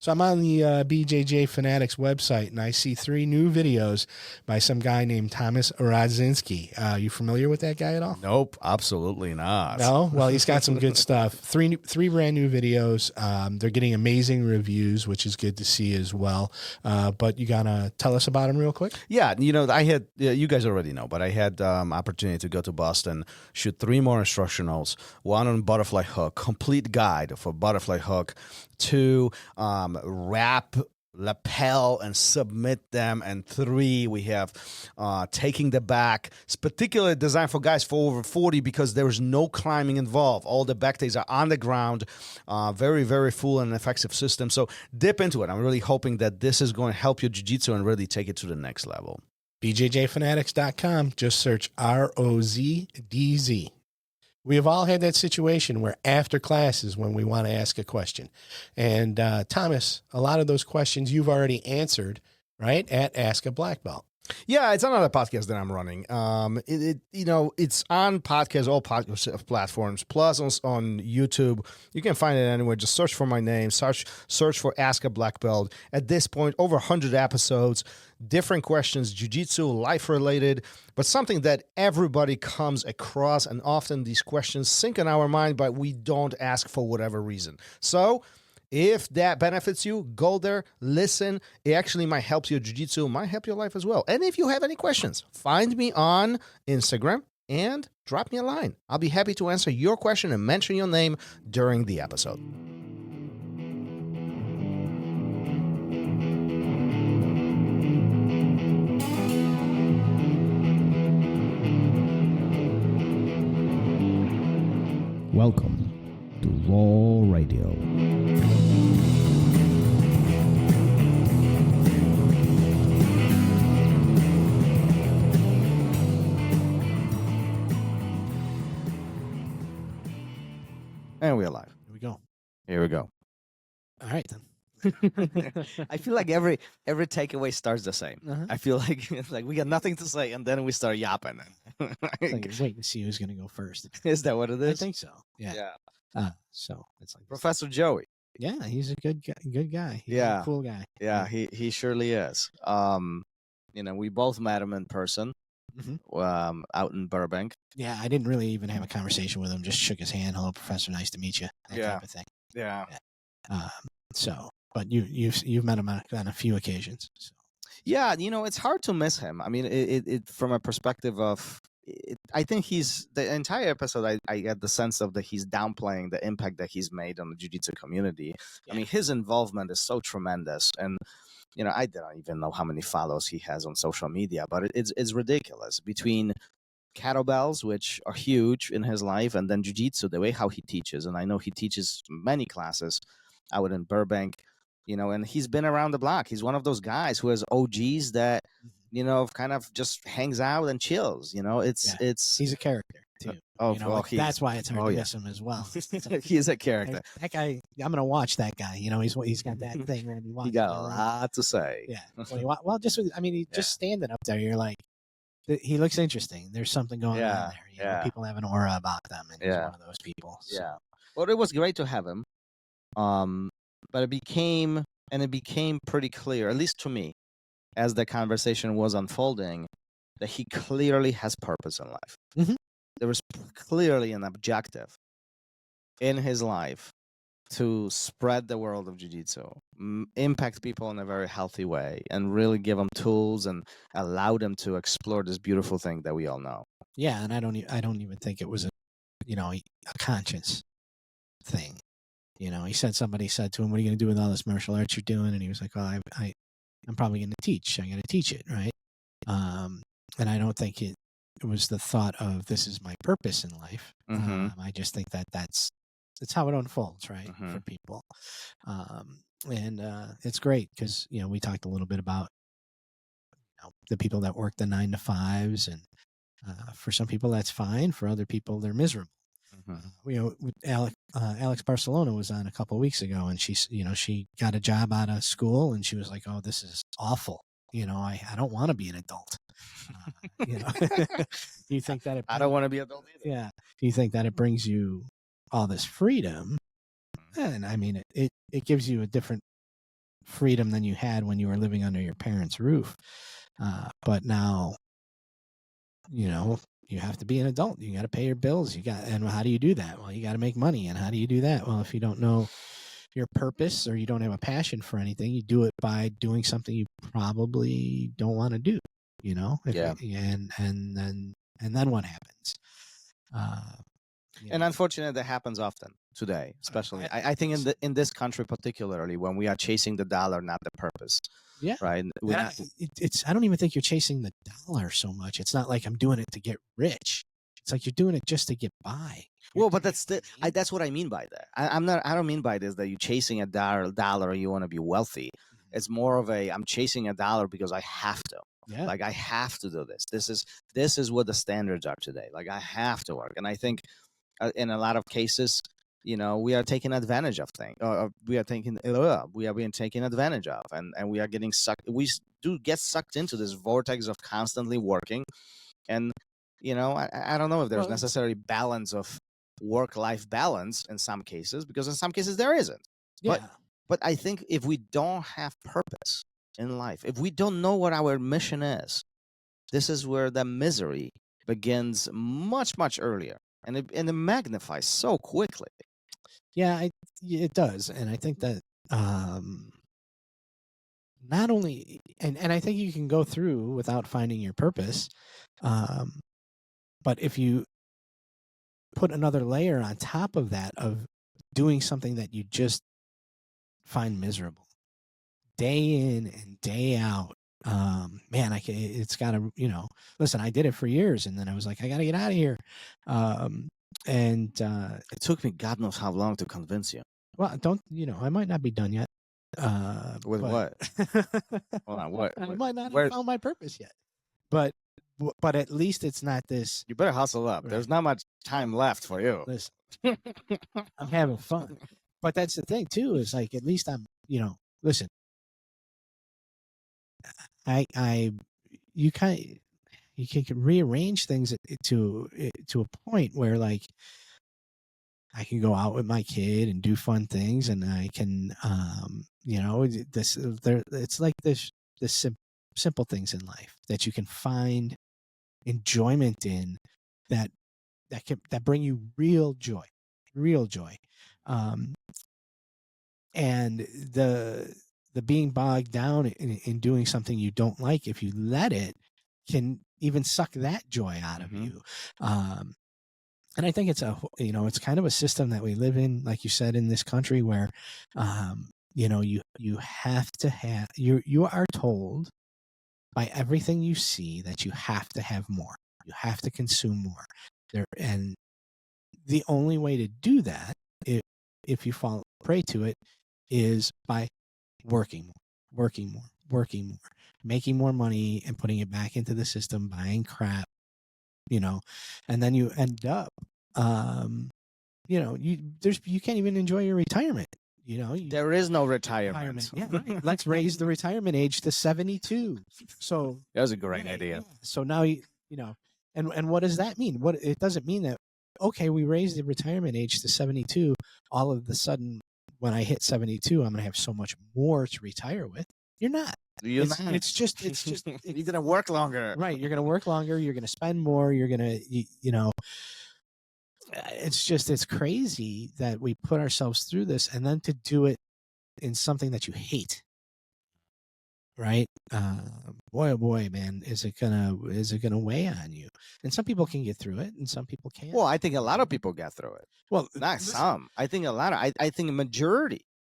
So I'm on the BJJ Fanatics website, and I see 3 new videos by some guy named Thomas Radzinski. You familiar with that guy at all? Nope, absolutely not. No? Well, he's got some good stuff. Three brand new videos. They're getting amazing reviews, which is good to see as well. But you got to tell us about them real quick? Yeah, I had, you guys already know, but I had opportunity to go to Boston, shoot 3 more instructionals, 1 on butterfly hook, complete guide for butterfly hook, 2 wrap, lapel, and submit them, and 3 we have taking the back. It's particularly designed for guys for over 40 because there's no climbing involved. All the back takes are on the ground. Very, very full and effective system. So dip into it. I'm really hoping that this is going to help your jiu-jitsu and really take it to the next level. BJJfanatics.com. Just search ROZDZ. We have all had that situation where after class is when we want to ask a question. And Thomas, a lot of those questions you've already answered, right, at Ask a Black Belt. Yeah, it's another podcast that I'm running. It's on podcast, all podcast platforms, plus on YouTube. You can find it anywhere. Just search for my name. Search for Ask a Black Belt. At this point, over 100 episodes, different questions, jiu-jitsu, life-related, but something that everybody comes across, and often these questions sink in our mind, but we don't ask for whatever reason. So if that benefits you, go there, listen. It actually might help your jiu-jitsu, might help your life as well. And if you have any questions, find me on Instagram and drop me a line. I'll be happy to answer your question and mention your name during the episode. Welcome to Raw Radio. And we're live. Here we go. Here we go. All right, then. I feel like every takeaway starts the same. Uh-huh. I feel like it's like we got nothing to say, and then we start yapping. It's like, wait to see who's going to go first. Is that what it is? I think so. Yeah. Yeah. So it's like Professor Joey. Yeah, he's a good guy. He's Yeah. a cool guy. Yeah, he surely is. We both met him in person, out in Burbank. Yeah, I didn't really even have a conversation with him. Just shook his hand. Hello, Professor. Nice to meet you. That type of thing. Yeah. But you've met him on a few occasions. So. Yeah, it's hard to miss him. I mean, it from a perspective of, I think the entire episode, I get the sense of that he's downplaying the impact that he's made on the jiu-jitsu community. Yeah. I mean, his involvement is so tremendous. And, I don't even know how many follows he has on social media, but it's ridiculous. Between kettlebells, which are huge in his life, and then jiu-jitsu, the way how he teaches. And I know he teaches many classes out in Burbank, and he's been around the block. He's one of those guys who has OGs that, kind of just hangs out and chills. He's a character too. That's why it's hard to miss him as well. He is a character. That guy, I'm gonna watch that guy. He's got that thing that he wants. He got a lot to say. Yeah. Just standing up there, you're like, he looks interesting. There's something going on there. People have an aura about them, and he's one of those people. So. Yeah. Well, it was great to have him. But it became pretty clear, at least to me, as the conversation was unfolding, that he clearly has purpose in life. Mm-hmm. There was clearly an objective in his life to spread the world of jiu-jitsu, impact people in a very healthy way, and really give them tools and allow them to explore this beautiful thing that we all know. Yeah, and I don't even think it was a conscious thing. Somebody said to him, "What are you going to do with all this martial arts you're doing?" And he was like, "Well, I'm probably going to teach. I'm going to teach it, right?" And I don't think it was the thought of this is my purpose in life. Mm-hmm. I just think that's how it unfolds, right, Mm-hmm. for people. And it's great because we talked a little bit about the people that work the 9 to 5s, and for some people that's fine. For other people, they're miserable. Alex Barcelona was on a couple of weeks ago, and she got a job out of school, and she was like, "Oh, this is awful. I don't want to be an adult." Do you think that I don't want to be an adult either. Yeah. Do you think that it brings you all this freedom? And I mean, it gives you a different freedom than you had when you were living under your parents' roof. But now, you have to be an adult. You got to pay your bills. And how do you do that? Well, you got to make money. And how do you do that? Well, if you don't know your purpose or you don't have a passion for anything, you do it by doing something you probably don't want to do. Yeah. And then what happens? And unfortunately, that happens often today, especially. I think in this country particularly, when we are chasing the dollar, not the purpose. Yeah. Right. I don't even think you're chasing the dollar so much. It's not like I'm doing it to get rich. It's like you're doing it just to get by. Well, but that's what I mean by that. I don't mean by this that you're chasing a dollar or you want to be wealthy. It's more of I'm chasing a dollar because I have to. Yeah. Like I have to do this. This is what the standards are today. Like I have to work. And I think in a lot of cases, we are taking advantage of things. We are being taken advantage of, and we are getting sucked. We do get sucked into this vortex of constantly working, and I don't know if there's necessary balance of work-life balance in some cases, because in some cases there isn't. Yeah. But I think if we don't have purpose in life, if we don't know what our mission is, this is where the misery begins much, much earlier. And it magnifies so quickly. Yeah, it does. And I think that not only, and I think you can go through without finding your purpose, but if you put another layer on top of that of doing something that you just find miserable, day in and day out, man, it's got to, listen, I did it for years, and then I was like, I got to get out of here. And it took me God knows how long to convince you. Well, I might not be done yet. With what? Hold on, what? I might not have found my purpose yet. But at least it's not this. You better hustle up. Right. There's not much time left for you. Listen, I'm having fun. But that's the thing too, is like, at least I'm, listen, you can rearrange things to a point where, like, I can go out with my kid and do fun things, and I can, it's like this simple things in life that you can find enjoyment in that bring you real joy. And the being bogged down in doing something you don't like, if you let it, can even suck that joy out of you. And I think it's it's kind of a system that we live in, like you said, in this country, where, you have to have, you are told by everything you see that you have to have more, you have to consume more. And the only way to do that, if you fall prey to it, is by working more, making more money and putting it back into the system, buying crap, and then you end up, you can't even enjoy your retirement. There is no retirement. Yeah, right. Let's raise the retirement age to 72. So that was a great idea. Yeah. So now and what does that mean? It doesn't mean that, okay, we raised the retirement age to 72. All of a sudden, when I hit 72, I'm going to have so much more to retire with. You're not. It's just you're gonna work longer. Right. You're gonna work longer. You're gonna spend more. You're gonna, it's crazy that we put ourselves through this, and then to do it in something that you hate. Right. Boy, oh boy, man, is it gonna weigh on you? And some people can get through it, and some people can't. Well, I think a lot of people get through it. Well, not some. I think a lot of. I think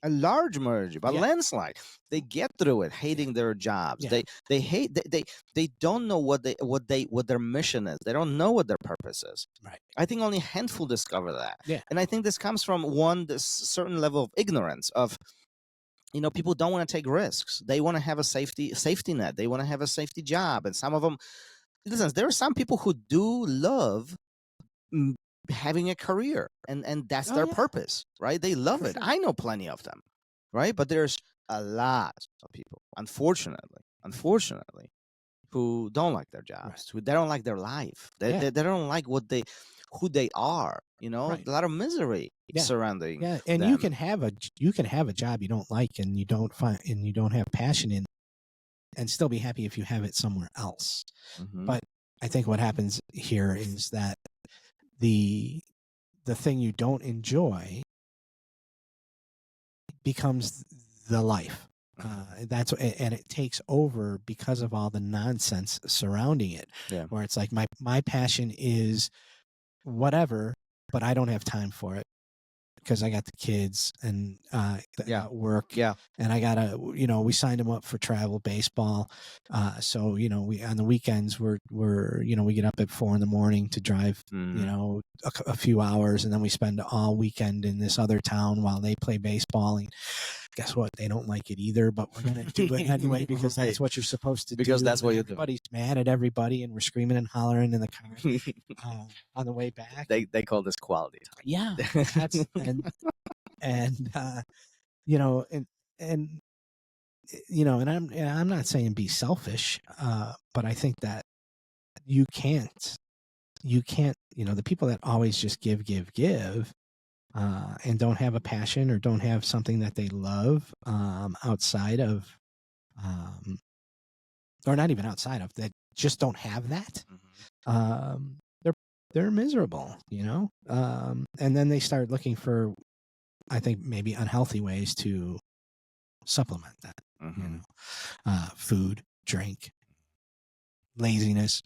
a large majority, by landslide, they get through it, hating their jobs. Yeah. They don't know what their mission is. They don't know what their purpose is. Right. I think only a handful discover that. Yeah. And I think this comes from this certain level of ignorance of, people don't want to take risks. They want to have a safety net. They want to have a safety job. And some of them, listen, there are some people who do love having a career, and that's their purpose, right? They love it. I know plenty of them, right? But there's a lot of people, unfortunately, who don't like their jobs, right. Who they don't like their life. They don't like who they are, a lot of misery, Yeah. surrounding. Yeah, and them. you can have a job you don't like and you don't have passion in, and still be happy if you have it somewhere else. Mhm. But I think what happens here is that the thing you don't enjoy becomes the life. And it takes over because of all the nonsense surrounding it. Yeah. Where it's like my passion is whatever, but I don't have time for it because I got the kids and work. Yeah. And I gotta, we signed them up for travel baseball. So, we on the weekends we get up at 4 a.m. to drive, Mhm. a few hours, and then we spend all weekend in this other town while they play baseball. And guess what? They don't like it either, but we're gonna do it anyway because Right. that's what you're supposed to do. Because that's And what you do. everybody's mad at everybody, and we're screaming and hollering in the car on the way back. They call this quality time. Yeah, that's and and I'm not saying be selfish, but I think that you can't, the people that always just give, and don't have a passion or don't have something that they love, outside of, or not even outside of that, just don't have that. Mhm. They're miserable, and then they start looking for, I think, maybe unhealthy ways to supplement that. Mhm. Food, drink, laziness,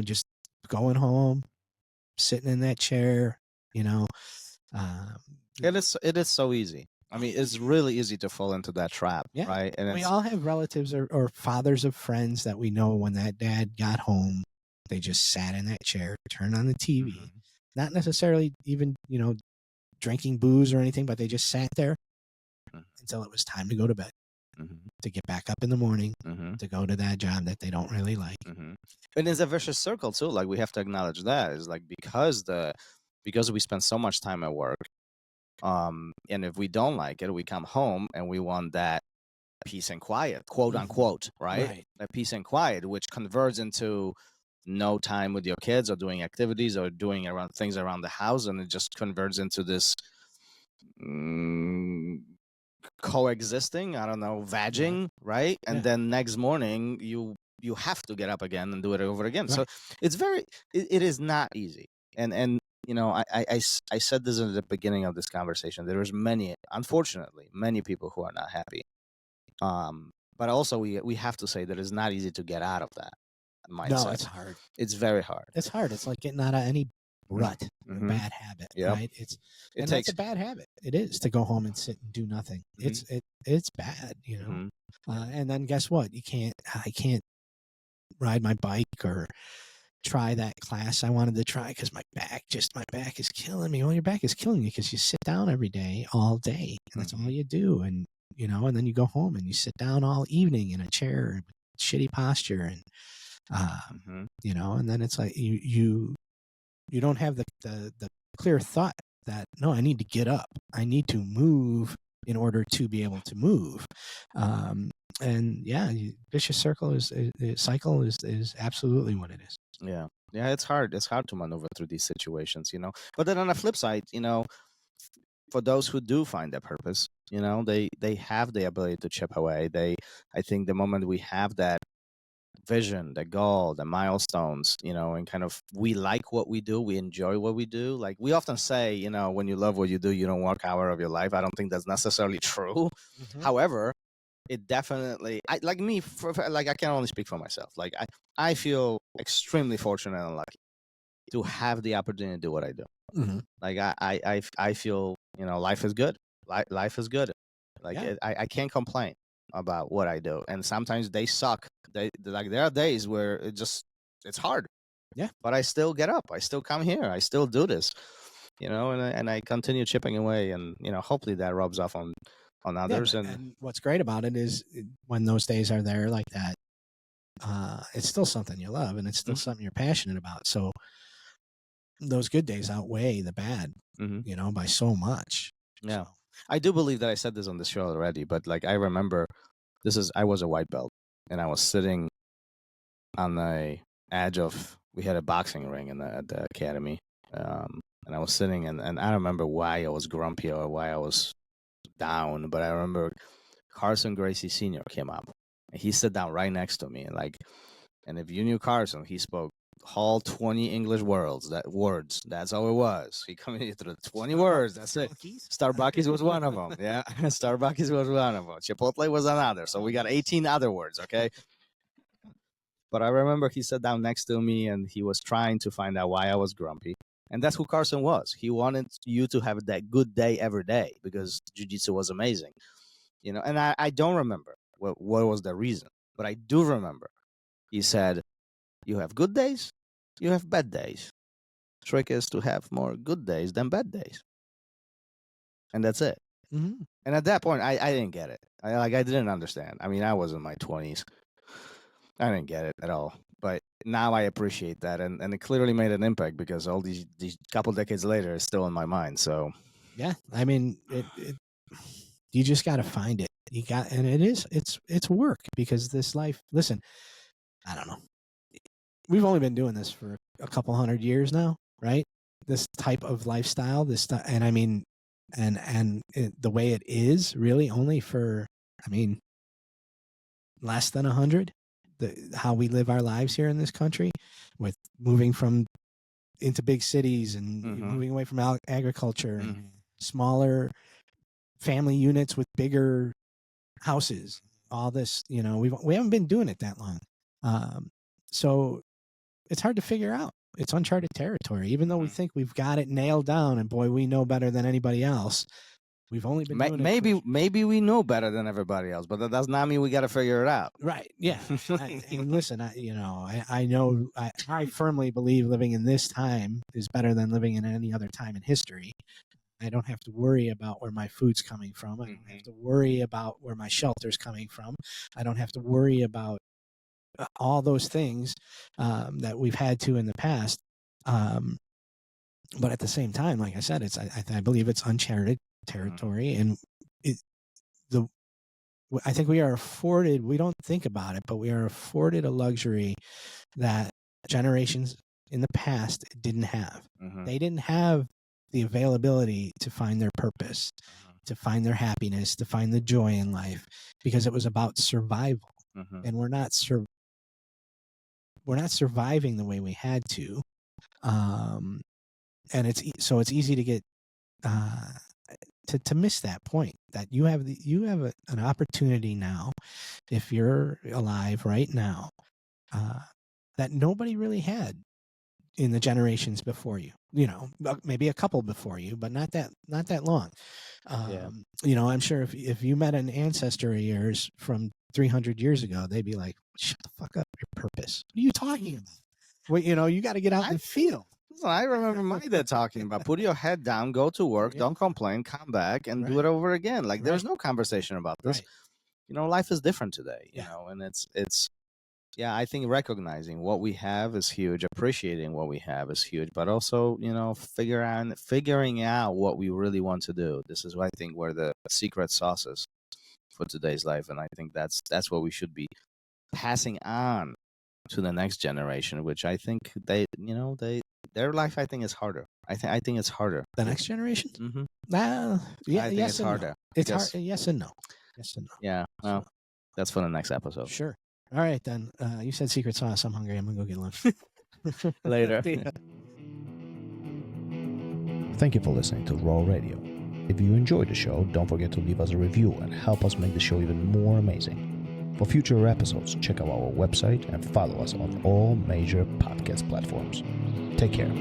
just going home, sitting in that chair, um, It is so easy. I mean, it's really easy to fall into that trap, yeah. right? And We it's all have relatives or fathers of friends that we know when that dad got home, they just sat in that chair, turned on the TV, Mhm. not necessarily even, drinking booze or anything, but they just sat there Mhm. until it was time to go to bed, Mhm. to get back up in the morning, Mhm. to go to that job that they don't really like. Mhm. And it's a vicious circle too. Like we have to acknowledge that is like because we spend so much time at work, and if we don't like it, we come home and we want that peace and quiet, quote unquote, right? Right. That peace and quiet, which converts into no time with your kids or doing activities or doing around things around the house, and it just converts into this mm, coexisting. I don't know, vagging, right? And Yeah. then next morning you have to get up again and do it over again. So Right. it's it is not easy. And I said this at the beginning of this conversation. There is unfortunately, many people who are not happy. But also we have to say that it's not easy to get out of that mindset. No, it's hard. It's very hard. It's hard. It's like getting out of any rut or Mhm. bad habit, Yep. right? It And takes that's a bad habit. It is to go home and sit and do nothing. It's bad, Mhm. And then guess what? I can't ride my bike or try that class I wanted to try because my back is killing me. Well, your back is killing you because you sit down every day, all day, and that's all you do. And and then you go home and you sit down all evening in a chair with shitty posture, and Mhm. and then it's like you don't have the clear thought that no, I need to get up, I need to move in order to be able to move. And yeah, vicious cycle is absolutely what it is. Yeah. Yeah, it's hard. It's hard to maneuver through these situations, But then on the flip side, for those who do find their purpose, they have the ability to chip away. I think the moment we have that vision, the goal, the milestones, and kind of we like what we do, we enjoy what we do. Like we often say, when you love what you do, you don't work hour of your life. I don't think that's necessarily true. However, it definitely, like me, like I can only speak for myself. Like I feel extremely fortunate and lucky to have the opportunity to do what I do. Like I feel, life is good. Life is good. Like Yeah. I can't complain about what I do. And sometimes they suck. Like there are days where it's hard. Yeah. But I still get up. I still come here. I still do this. And I continue chipping away, and hopefully that rubs off on Yeah, others. and what's great about it is when those days are there like that, it's still something you love and it's still something you're passionate about. So those good days outweigh the bad, by so much. Yeah. So. I do believe that I said this on the show already, but like I remember I was a white belt and I was sitting on the edge of, we had a boxing ring at the academy. and I was sitting, and I don't remember why I was grumpy or why I was down, but I remember Carson Gracie Sr. came up. And he sat down right next to me, and if you knew Carson, he spoke all 20 English words. That's how it was. He coming through 20 words. That's it. Starbucks was one of them. Yeah, Starbucks was one of them. Chipotle was another. So we got 18 other words. Okay. But I remember he sat down next to me, and he was trying to find out why I was grumpy. And that's who Carson was. He wanted you to have that good day every day because jiu-jitsu was amazing. And I don't remember what was the reason, but I do remember. He said, you have good days, you have bad days. Trick is to have more good days than bad days. And that's it. Mm-hmm. And at that point, I didn't get it. I didn't understand. I mean, I was in my 20s. I didn't get it at all. But now I appreciate that. And it clearly made an impact because all these couple decades later, it's still in my mind. So, yeah, I mean, you just got to find it. And it's work because this life, listen, I don't know. We've only been doing this for a couple 100 years now, right? This type of lifestyle, and I mean, the way it is really only for, I mean, less than 100. How we live our lives here in this country, with moving into big cities and moving away from agriculture and smaller family units with bigger houses. All this, we haven't been doing it that long. So it's hard to figure out. It's uncharted territory, even though we think we've got it nailed down and boy, we know better than anybody else. We've only been doing maybe we know better than everybody else, but that does not mean we got to figure it out. Right. Yeah. And listen, I know I firmly believe living in this time is better than living in any other time in history. I don't have to worry about where my food's coming from. I don't have to worry about where my shelter's coming from. I don't have to worry about all those things that we've had to in the past. But at the same time, like I said, I believe it's uncharted territory, and I think we are afforded. We don't think about it, but we are afforded a luxury that generations in the past didn't have. They didn't have the availability to find their purpose, to find their happiness, to find the joy in life, because it was about survival, and we're not surviving the way we had to, and it's easy to get to miss that point, that you have an opportunity now, if you're alive right now, that nobody really had in the generations before you. Maybe a couple before you, but not that long. I'm sure if you met an ancestor of yours from 300 years ago, they'd be like, shut the fuck up, your purpose. What are you talking about? Well, you got to get out and feel. I remember my dad talking about put your head down, go to work, don't complain, come back and do it over again. Like there's no conversation about this. Life is different today, and it's I think recognizing what we have is huge, appreciating what we have is huge, but also, figuring out what we really want to do. This is, I think, where the secret sauce is for today's life. And I think that's what we should be passing on to the next generation, which I think their life, I think, is harder. I think it's harder. The next generation? Mm-hmm. I think it's harder. No. It's hard. Yes and no. Yes and no. Yeah. Well, that's for the next episode. Sure. All right, then. You said secret sauce. I'm hungry. I'm going to go get lunch. Later. Thank you for listening to Raw Radio. If you enjoyed the show, don't forget to leave us a review and help us make the show even more amazing. For future episodes, check out our website and follow us on all major podcast platforms. Take care.